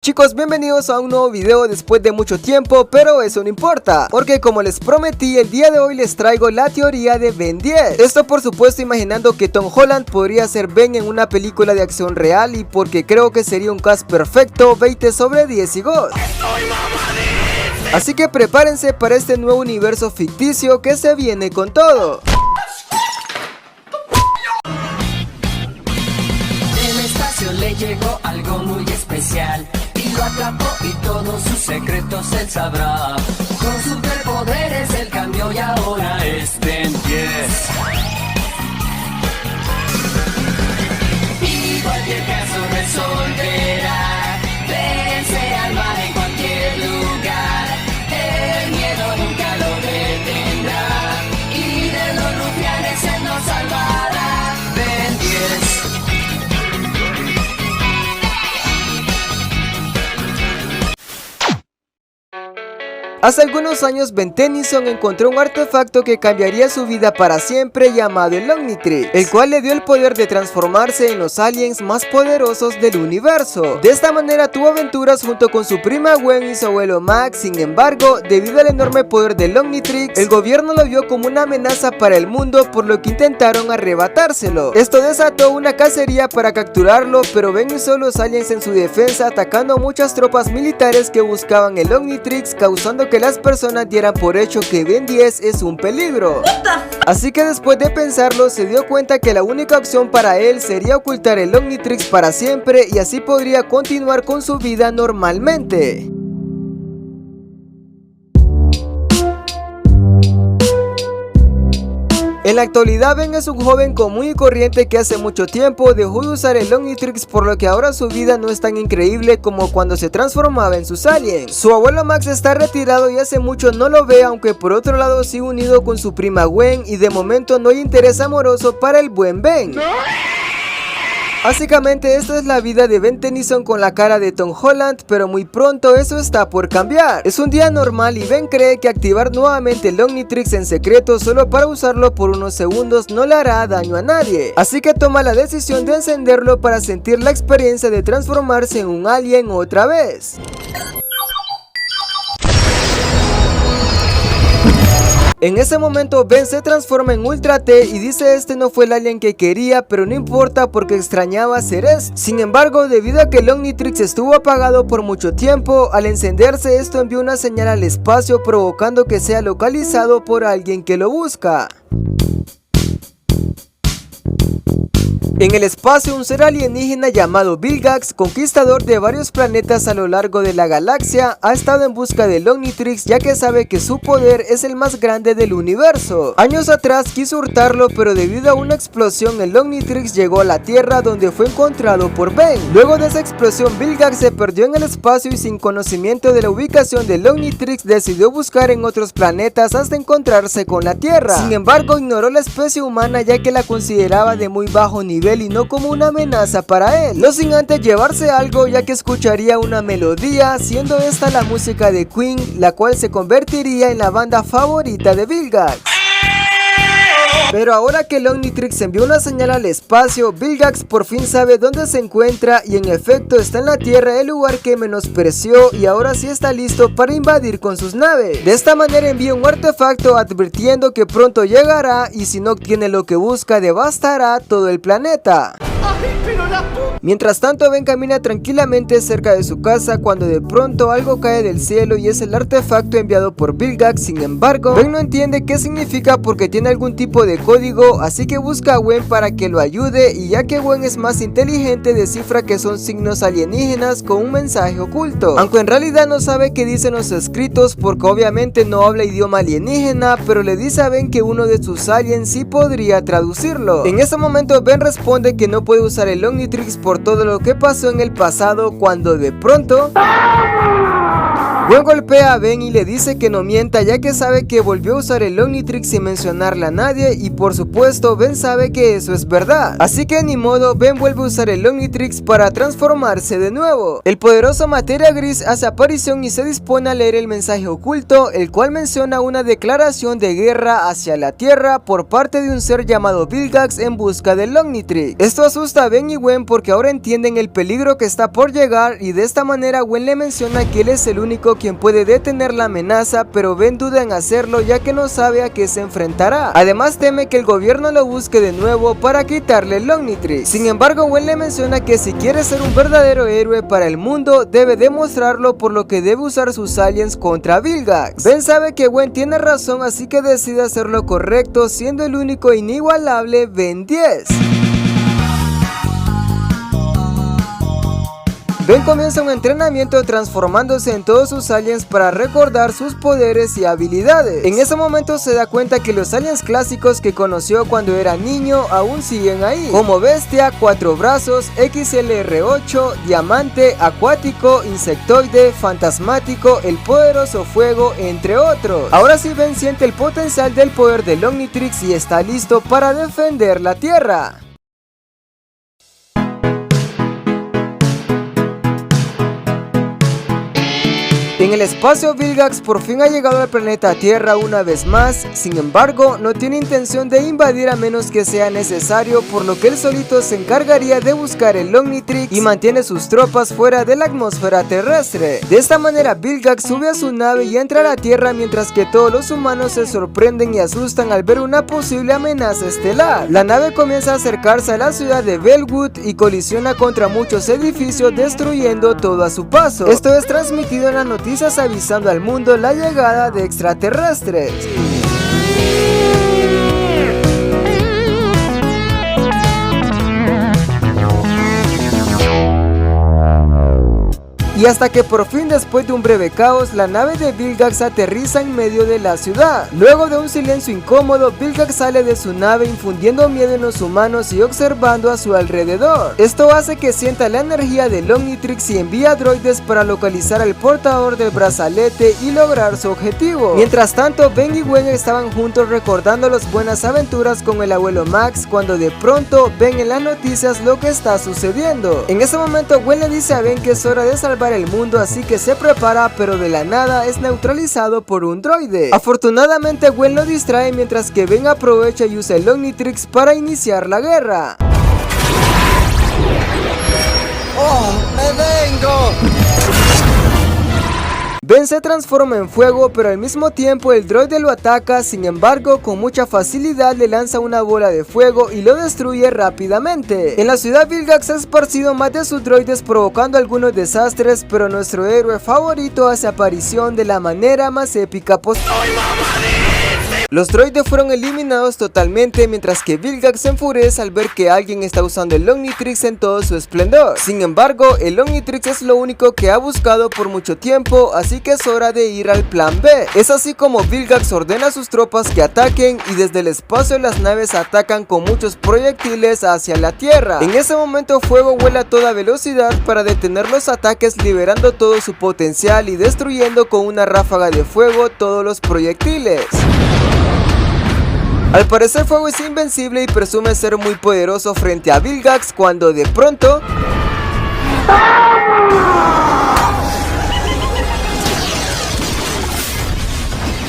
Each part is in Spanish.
Chicos, bienvenidos a un nuevo video después de mucho tiempo, pero eso no importa, porque como les prometí, el día de hoy les traigo la teoría de Ben 10. Esto por supuesto imaginando que Tom Holland podría ser Ben en una película de acción real, y porque creo que sería un cast perfecto, 20 sobre 10 y God. Así que prepárense para este nuevo universo ficticio que se viene con todo. En el espacio le llegó algo muy especial y lo atrapó y todos sus secretos él sabrá. Con superpoderes él cambió y ahora es Ben 10. Y cualquier caso resolverá, vence al mal en cualquier lugar. El miedo nunca lo detendrá y de los rufianes él nos salvará. Ben 10. Hace algunos años Ben Tennyson encontró un artefacto que cambiaría su vida para siempre, llamado el Omnitrix, el cual le dio el poder de transformarse en los aliens más poderosos del universo. De esta manera tuvo aventuras junto con su prima Gwen y su abuelo Max. Sin embargo, debido al enorme poder del Omnitrix, el gobierno lo vio como una amenaza para el mundo, por lo que intentaron arrebatárselo. Esto desató una cacería para capturarlo, pero Ben usó los aliens en su defensa, atacando a muchas tropas militares que buscaban el Omnitrix, causando que las personas dieran por hecho que Ben 10 es un peligro. Así que después de pensarlo, se dio cuenta que la única opción para él sería ocultar el Omnitrix para siempre, y así podría continuar con su vida normalmente. En la actualidad, Ben es un joven común y corriente que hace mucho tiempo dejó de usar el Omnitrix, por lo que ahora su vida no es tan increíble como cuando se transformaba en sus aliens. Su abuelo Max está retirado y hace mucho no lo ve, aunque por otro lado sigue unido con su prima Gwen, y de momento no hay interés amoroso para el buen Ben. Básicamente esta es la vida de Ben Tennyson con la cara de Tom Holland, pero muy pronto eso está por cambiar. Es un día normal y Ben cree que activar nuevamente el Omnitrix en secreto solo para usarlo por unos segundos no le hará daño a nadie. Así que toma la decisión de encenderlo para sentir la experiencia de transformarse en un alien otra vez. En ese momento Ben se transforma en Ultra T y dice este no fue el alien que quería, pero no importa porque extrañaba ser eso. Sin embargo, debido a que el Omnitrix estuvo apagado por mucho tiempo, al encenderse esto envió una señal al espacio, provocando que sea localizado por alguien que lo busca. En el espacio, un ser alienígena llamado Vilgax, conquistador de varios planetas a lo largo de la galaxia, ha estado en busca del Omnitrix, ya que sabe que su poder es el más grande del universo. Años atrás quiso hurtarlo, pero debido a una explosión el Omnitrix llegó a la Tierra, donde fue encontrado por Ben. Luego de esa explosión, Vilgax se perdió en el espacio y sin conocimiento de la ubicación del Omnitrix decidió buscar en otros planetas hasta encontrarse con la Tierra. Sin embargo, ignoró la especie humana, ya que la consideraba de muy bajo nivel y no como una amenaza para él, no sin antes llevarse algo, ya que escucharía una melodía, siendo esta la música de Queen, la cual se convertiría en la banda favorita de Vilgax. Pero ahora que el Omnitrix envió una señal al espacio, Vilgax por fin sabe dónde se encuentra, y en efecto está en la Tierra, el lugar que menospreció, y ahora sí está listo para invadir con sus naves. De esta manera envía un artefacto advirtiendo que pronto llegará, y si no obtiene lo que busca devastará todo el planeta. Mientras tanto, Ben camina tranquilamente cerca de su casa cuando de pronto algo cae del cielo y es el artefacto enviado por Vilgax. Sin embargo, Ben no entiende qué significa porque tiene algún tipo de código, así que busca a Gwen para que lo ayude, y ya que Gwen es más inteligente descifra que son signos alienígenas con un mensaje oculto, aunque en realidad no sabe qué dicen los escritos porque obviamente no habla idioma alienígena, pero le dice a Ben que uno de sus aliens sí podría traducirlo. En ese momento Ben responde que no puede usar el Omnitrix por todo lo que pasó en el pasado, cuando de pronto Gwen golpea a Ben y le dice que no mienta, ya que sabe que volvió a usar el Omnitrix sin mencionarle a nadie, y por supuesto Ben sabe que eso es verdad. Así que ni modo, Ben vuelve a usar el Omnitrix para transformarse de nuevo. El poderoso Materia Gris hace aparición y se dispone a leer el mensaje oculto, el cual menciona una declaración de guerra hacia la Tierra por parte de un ser llamado Vilgax en busca del Omnitrix. Esto asusta a Ben y Gwen porque ahora entienden el peligro que está por llegar, y de esta manera Gwen le menciona que él es el único quien puede detener la amenaza, pero Ben duda en hacerlo ya que no sabe a qué se enfrentará. Además teme que el gobierno lo busque de nuevo para quitarle el Omnitrix. Sin embargo, Gwen le menciona que si quiere ser un verdadero héroe para el mundo debe demostrarlo, por lo que debe usar sus aliens contra Vilgax. Ben sabe que Gwen tiene razón, así que decide hacer lo correcto, siendo el único e inigualable Ben 10. Ben comienza un entrenamiento transformándose en todos sus aliens para recordar sus poderes y habilidades. En ese momento se da cuenta que los aliens clásicos que conoció cuando era niño aún siguen ahí, como Bestia, Cuatro Brazos, XLR8, Diamante, Acuático, Insectoide, Fantasmático, el Poderoso Fuego, entre otros. Ahora sí Ben siente el potencial del poder del Omnitrix y está listo para defender la Tierra. En el espacio, Vilgax por fin ha llegado al planeta Tierra una vez más. Sin embargo, no tiene intención de invadir a menos que sea necesario, por lo que él solito se encargaría de buscar el Omnitrix y mantiene sus tropas fuera de la atmósfera terrestre. De esta manera, Vilgax sube a su nave y entra a la Tierra, mientras que todos los humanos se sorprenden y asustan al ver una posible amenaza estelar. La nave comienza a acercarse a la ciudad de Bellwood y colisiona contra muchos edificios, destruyendo todo a su paso. Esto es transmitido en la noticia avisando al mundo la llegada de extraterrestres. Y hasta que por fin, después de un breve caos, la nave de Vilgax aterriza en medio de la ciudad. Luego de un silencio incómodo, Vilgax sale de su nave infundiendo miedo en los humanos y observando a su alrededor. Esto hace que sienta la energía del Omnitrix y envía droides para localizar al portador del brazalete y lograr su objetivo. Mientras tanto, Ben y Gwen estaban juntos recordando las buenas aventuras con el abuelo Max, cuando de pronto ven en las noticias lo que está sucediendo. En ese momento, Gwen le dice a Ben que es hora de salvar el mundo, así que se prepara, pero de la nada es neutralizado por un droide. Afortunadamente, Gwen lo distrae, mientras que Ben aprovecha y usa el Omnitrix para iniciar la guerra. ¡Oh, me vengo! Ben se transforma en fuego, pero al mismo tiempo el droide lo ataca. Sin embargo, con mucha facilidad le lanza una bola de fuego y lo destruye rápidamente. En la ciudad, Vilgax ha esparcido más de sus droides, provocando algunos desastres, pero nuestro héroe favorito hace aparición de la manera más épica posible. Los droides fueron eliminados totalmente, mientras que Vilgax se enfurece al ver que alguien está usando el Omnitrix en todo su esplendor. Sin embargo, el Omnitrix es lo único que ha buscado por mucho tiempo, así que es hora de ir al plan B. Es así como Vilgax ordena a sus tropas que ataquen, y desde el espacio las naves atacan con muchos proyectiles hacia la Tierra. En ese momento, Fuego vuela a toda velocidad para detener los ataques, liberando todo su potencial y destruyendo con una ráfaga de fuego todos los proyectiles. Al parecer, Fuego es invencible y presume ser muy poderoso frente a Vilgax, cuando de pronto...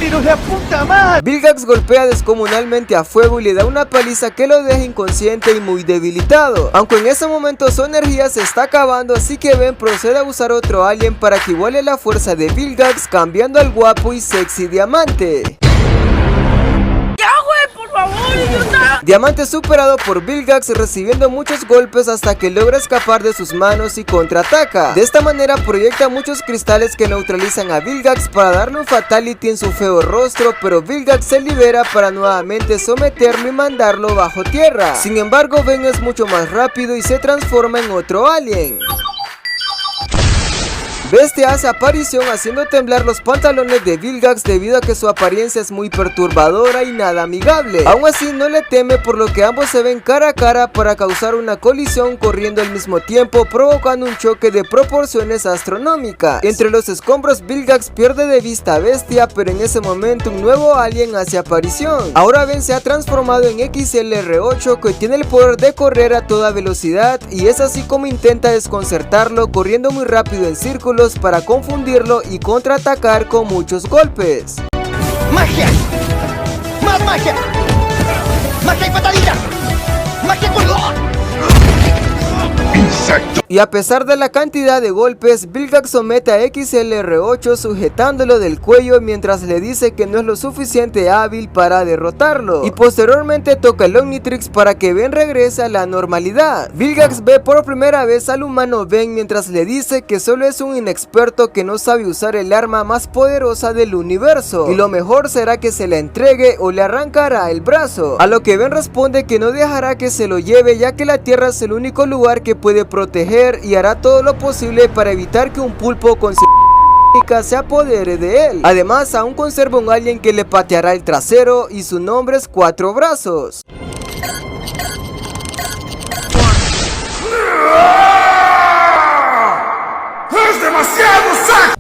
¡Pero la puta madre! Vilgax golpea descomunalmente a Fuego y le da una paliza que lo deja inconsciente y muy debilitado. Aunque en ese momento su energía se está acabando, así que Ben procede a usar otro alien para que iguale la fuerza de Vilgax, cambiando al guapo y sexy Diamante. Diamante es superado por Vilgax, recibiendo muchos golpes hasta que logra escapar de sus manos y contraataca. De esta manera proyecta muchos cristales que neutralizan a Vilgax para darle un fatality en su feo rostro, pero Vilgax se libera para nuevamente someterlo y mandarlo bajo tierra. Sin embargo, Ben es mucho más rápido y se transforma en otro alien. Bestia hace aparición haciendo temblar los pantalones de Vilgax debido a que su apariencia es muy perturbadora y nada amigable. Aún así no le teme, por lo que ambos se ven cara a cara para causar una colisión corriendo al mismo tiempo, provocando un choque de proporciones astronómicas. Entre los escombros Vilgax pierde de vista a Bestia, pero en ese momento un nuevo alien hace aparición. Ahora Ben se ha transformado en XLR8, que tiene el poder de correr a toda velocidad, y es así como intenta desconcertarlo corriendo muy rápido en círculos para confundirlo y contraatacar con muchos golpes. ¡Magia! ¡Más magia! ¡Magia y patadita! ¡Magia con... ¡Insecto! Y a pesar de la cantidad de golpes, Vilgax somete a XLR8 sujetándolo del cuello mientras le dice que no es lo suficiente hábil para derrotarlo. Y posteriormente toca el Omnitrix para que Ben regrese a la normalidad. Vilgax ve por primera vez al humano Ben mientras le dice que solo es un inexperto que no sabe usar el arma más poderosa del universo, y lo mejor será que se la entregue o le arrancará el brazo. A lo que Ben responde que no dejará que se lo lleve, ya que la Tierra es el único lugar que puede proteger, y hará todo lo posible para evitar que un pulpo con se apodere de él. Además, aún conserva un alien que le pateará el trasero y su nombre es Cuatro Brazos.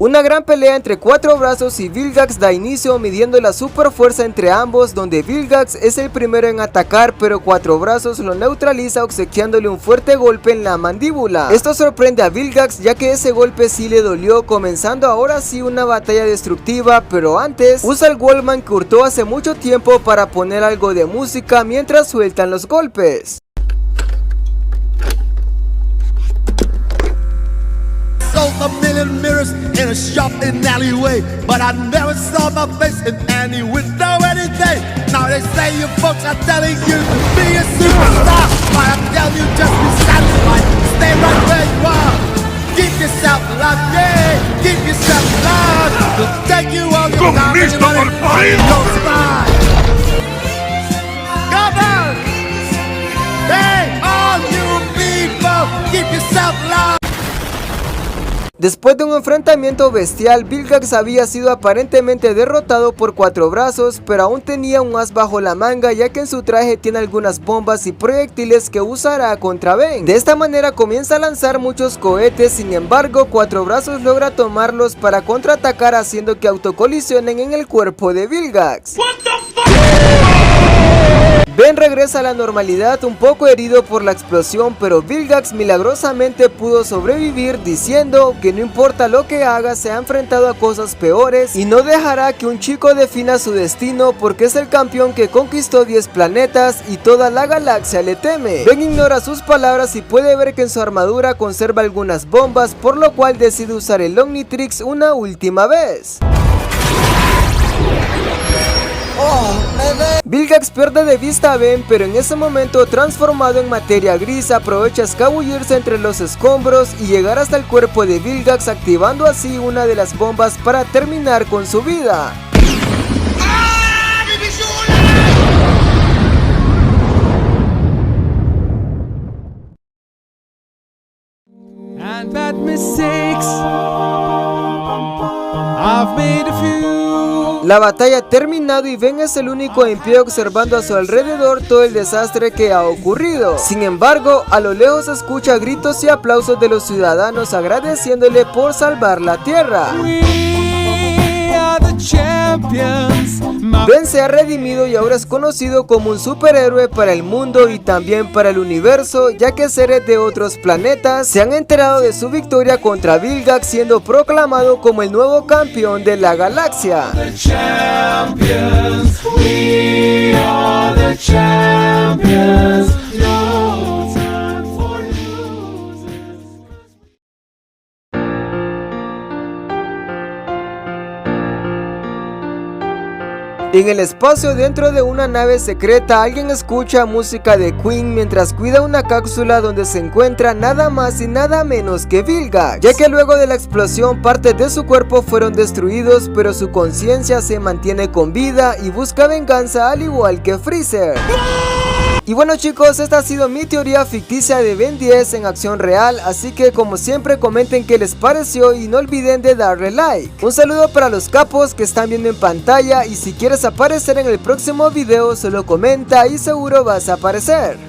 Una gran pelea entre Cuatro Brazos y Vilgax da inicio, midiendo la super fuerza entre ambos, donde Vilgax es el primero en atacar, pero Cuatro Brazos lo neutraliza obsequiándole un fuerte golpe en la mandíbula. Esto sorprende a Vilgax, ya que ese golpe sí le dolió, comenzando ahora sí una batalla destructiva, pero antes usa el Walkman que hurtó hace mucho tiempo para poner algo de música mientras sueltan los golpes. A million mirrors in a shop in alleyway, but I never saw my face in any window any day. Now they say you folks are telling you to be a superstar, but I tell you just be satisfied, stay right where you are. Keep yourself alive, yeah, keep yourself alive. They'll take you all your time and your money, your spine. Come on, hey, all you people, keep yourself alive. Después de un enfrentamiento bestial, Vilgax había sido aparentemente derrotado por Cuatro Brazos, pero aún tenía un as bajo la manga, ya que en su traje tiene algunas bombas y proyectiles que usará contra Ben. De esta manera comienza a lanzar muchos cohetes, sin embargo Cuatro Brazos logra tomarlos para contraatacar, haciendo que autocolisionen en el cuerpo de Vilgax. Ben regresa a la normalidad un poco herido por la explosión, pero Vilgax milagrosamente pudo sobrevivir, diciendo que no importa lo que haga, se ha enfrentado a cosas peores y no dejará que un chico defina su destino, porque es el campeón que conquistó 10 planetas y toda la galaxia le teme. Ben ignora sus palabras y puede ver que en su armadura conserva algunas bombas, por lo cual decide usar el Omnitrix una última vez. Vilgax pierde de vista a Ben, pero en ese momento, transformado en materia gris, aprovecha escabullirse entre los escombros y llegar hasta el cuerpo de Vilgax, activando así una de las bombas para terminar con su vida. And bad mistakes, I've made a few. La batalla ha terminado y Ben es el único en pie observando a su alrededor todo el desastre que ha ocurrido. Sin embargo, a lo lejos se escucha gritos y aplausos de los ciudadanos agradeciéndole por salvar la tierra. Ben se ha redimido y ahora es conocido como un superhéroe para el mundo y también para el universo, ya que seres de otros planetas se han enterado de su victoria contra Vilgax, siendo proclamado como el nuevo campeón de la galaxia. En el espacio, dentro de una nave secreta, alguien escucha música de Queen mientras cuida una cápsula donde se encuentra nada más y nada menos que Vilgax, ya que luego de la explosión partes de su cuerpo fueron destruidos, pero su conciencia se mantiene con vida y busca venganza al igual que Freezer. Y bueno chicos, esta ha sido mi teoría ficticia de Ben 10 en acción real, así que como siempre comenten qué les pareció y no olviden de darle like. Un saludo para los capos que están viendo en pantalla y si quieres aparecer en el próximo video solo comenta y seguro vas a aparecer.